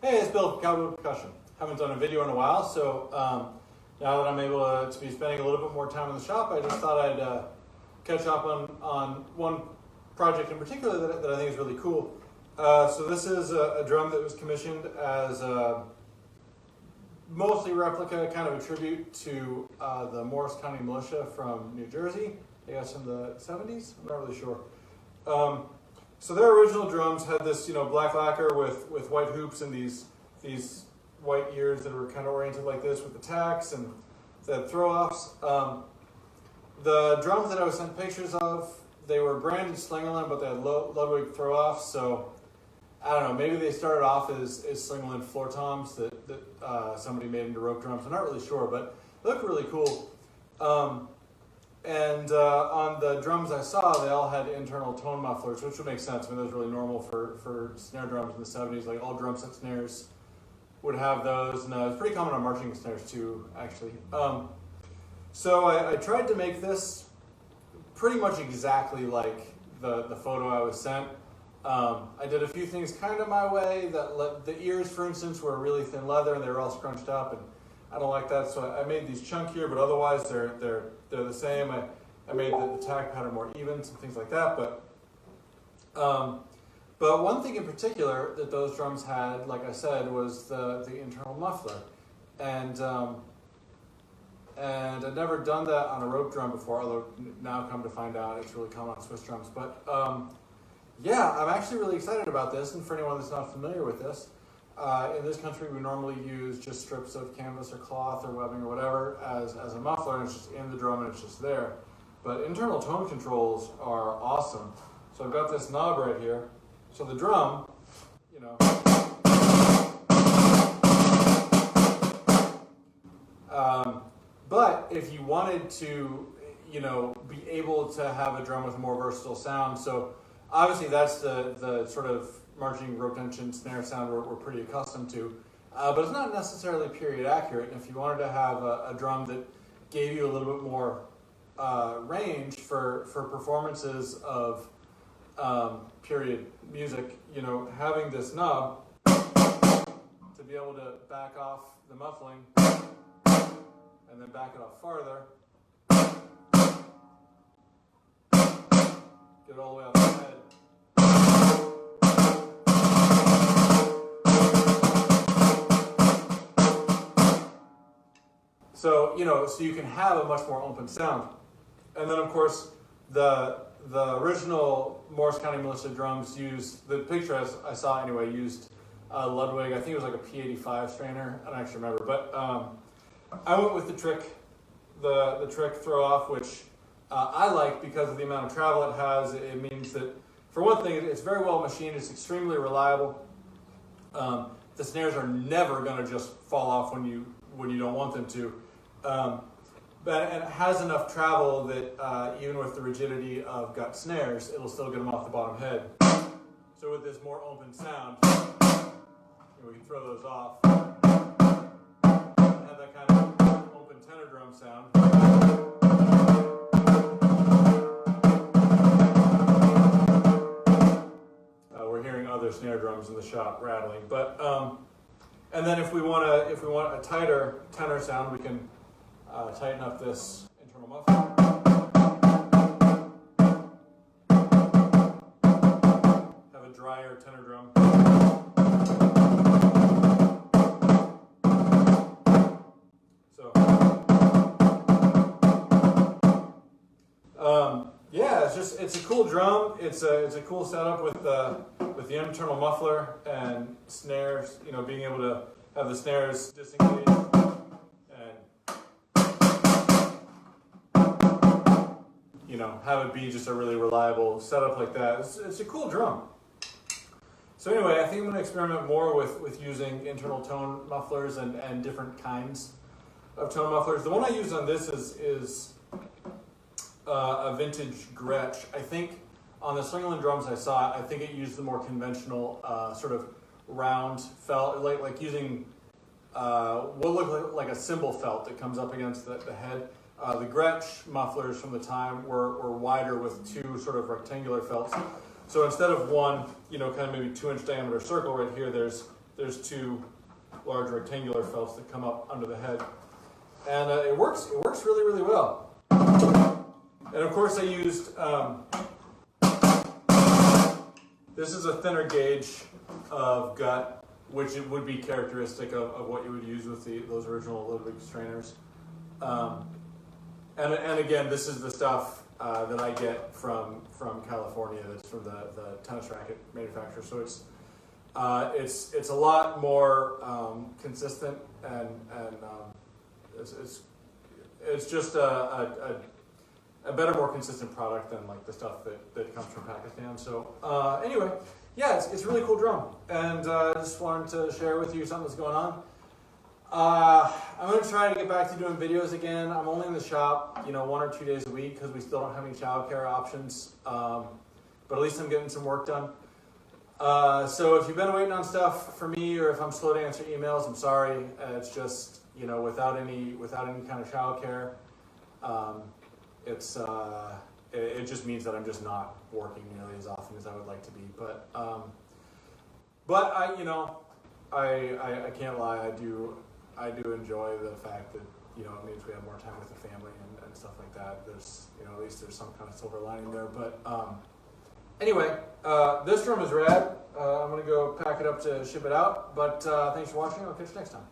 Hey, it's Bill from Calderwood Percussion. Haven't done a video in a while, so now that I'm able to be spending a little bit more time in the shop, I just thought I'd catch up on one project in particular that I think is really cool. So this is a drum that was commissioned as a mostly replica, kind of a tribute to the Morris County Militia from New Jersey, I guess in the 70s, I'm not really sure. So their original drums had this, black lacquer with white hoops and these white ears that were kind of oriented like this with the tacks and the throw-offs. The drums that I was sent pictures of, they were branded Slingerland, but they had Ludwig throw-offs. So I don't know, maybe they started off as Slingerland floor toms that somebody made into rope drums. I'm not really sure, but they look really cool. And on the drums I saw, they all had internal tone mufflers, which would make sense. I mean, that was really normal for snare drums in the 70s. Like all drum set snares would have those, and it's pretty common on marching snares too, actually. So I tried to make this pretty much exactly like the photo I was sent. I did a few things kind of my way. The ears, for instance, were really thin leather and they were all scrunched up, and I don't like that, so I made these chunkier, but otherwise they're the same. I made the tack pattern more even, some things like that. But one thing in particular that those drums had, like I said, was the internal muffler, and I'd never done that on a rope drum before. Although now come to find out, it's really common on Swiss drums. But yeah, I'm actually really excited about this. And for anyone that's not familiar with this. In this country, we normally use just strips of canvas or cloth or webbing or whatever as a muffler, and it's just in the drum and it's just there. But internal tone controls are awesome. So I've got this knob right here. So the drum, but if you wanted to, be able to have a drum with a more versatile sound, so obviously that's the sort of marching rope tension snare sound we're pretty accustomed to, but it's not necessarily period accurate. And if you wanted to have a drum that gave you a little bit more range for performances of period music, having this knob to be able to back off the muffling and then back it off farther, get it all the way off the head. So, so you can have a much more open sound. And then, of course, the original Morris County Militia drums used, the picture I saw anyway, used Ludwig. I think it was like a P85 strainer. I don't actually remember. But I went with the trick throw-off, which I like because of the amount of travel it has. It means that, for one thing, it's very well machined. It's extremely reliable. The snares are never going to just fall off when you don't want them to. But it has enough travel that even with the rigidity of gut snares, it'll still get them off the bottom head. So with this more open sound, we can throw those off. Have that kind of open tenor drum sound. We're hearing other snare drums in the shop rattling, but and then if we want a tighter tenor sound, we can tighten up this internal muffler. Have a drier tenor drum. So, yeah, it's a cool drum. It's a cool setup with the internal muffler and snares. Being able to have the snares disengaged. Have it be just a really reliable setup like that. It's a cool drum. So anyway, I think I'm going to experiment more with using internal tone mufflers and different kinds of tone mufflers. The one I use on this is a vintage Gretsch. I think on the Slingerland drums I saw, I think it used the more conventional sort of round felt, like using what looked like a cymbal felt that comes up against the head. The Gretsch mufflers from the time were wider with two sort of rectangular felts. So instead of one, kind of maybe 2-inch diameter circle right here, there's there's two large rectangular felts that come up under the head, and it works really, really well. And of course I used, this is a thinner gauge of gut, which it would be characteristic of what you would use with those original Ludwig strainers. And again, this is the stuff that I get from California. That's from the tennis racket manufacturer. So it's a lot more consistent, and it's just a better, more consistent product than like the stuff that comes from Pakistan. So anyway, yeah, it's a really cool drum, and I just wanted to share with you something that's going on. I'm going to try to get back to doing videos again. I'm only in the shop, 1 or 2 days a week because we still don't have any childcare options. But at least I'm getting some work done. So if you've been waiting on stuff for me, or if I'm slow to answer emails, I'm sorry. It's just, without any kind of childcare, it just means that I'm just not working nearly as often as I would like to be. But I can't lie. I do enjoy the fact that, it means we have more time with the family and stuff like that. There's, at least there's some kind of silver lining there. But anyway, this drum is rad. I'm going to go pack it up to ship it out. But thanks for watching. I'll catch you next time.